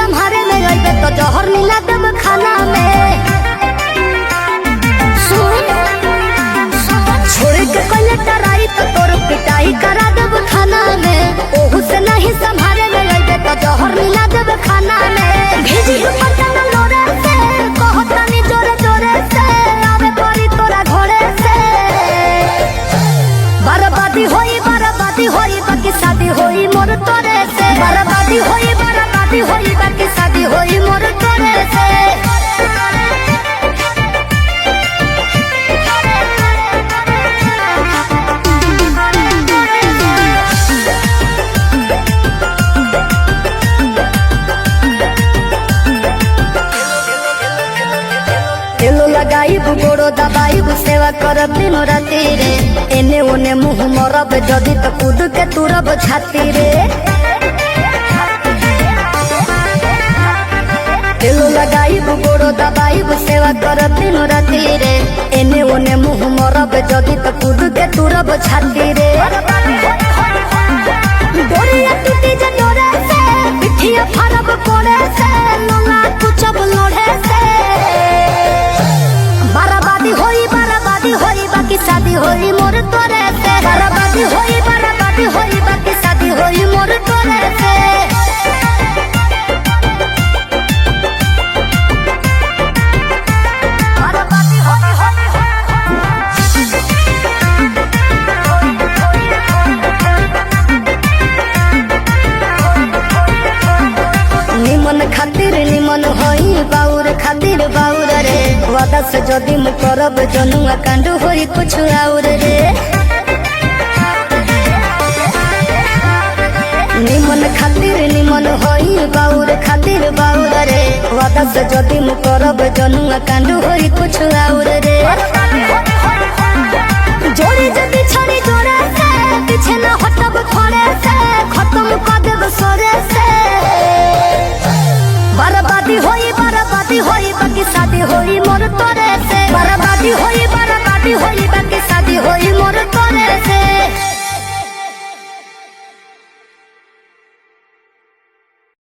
संभारे में अइबे तो जहर मिला देब खाना में। सुन छोड़ के कइले टराई तो तोर पिटाई करा देब खाना में। ओहू से नहीं संभारे में अइबे तो जहर मिला देब खाना में। भेजी पटन लोरे से कहतनी जोरे जोरे से आवे परी तोरा घोड़े से। बर्बादी होई बाकी शादी होई मोर तोरे से। बर्बादी होई बाकी शादी होई मोर तोरे से। तेलो लगाइब गोड़ो दबाइब सेवा करब दिन राति रे। एने ओने मुँह मरब जदि तो कूद के तुरब छाती रे। तेलो लगाइब गोड़ो दबाइब सेवा करब दिन राति रे। एने ओने मुँह मरब जदि तो कूद के तुरब छाती रे। डोरिया टूटी जे डोरे से पिठिया फरब कोड़े से लोला कुचब लोढ़े से। बर्बादी होई बाकी शादी होई मोर तोरे से। बर्बादी होई बाकी शादी होई मोर तोरे से। निमन खातिर निमन होई बाउर खातिर बाउर रे। वादा से जदि मु करब जनुआ कांड होई कुछ और रे। निमन खातिर निमन होई बाउर खातिर बाउर रे। वादा से जदि मु करब जनुआ कांड होई कुछ और रे।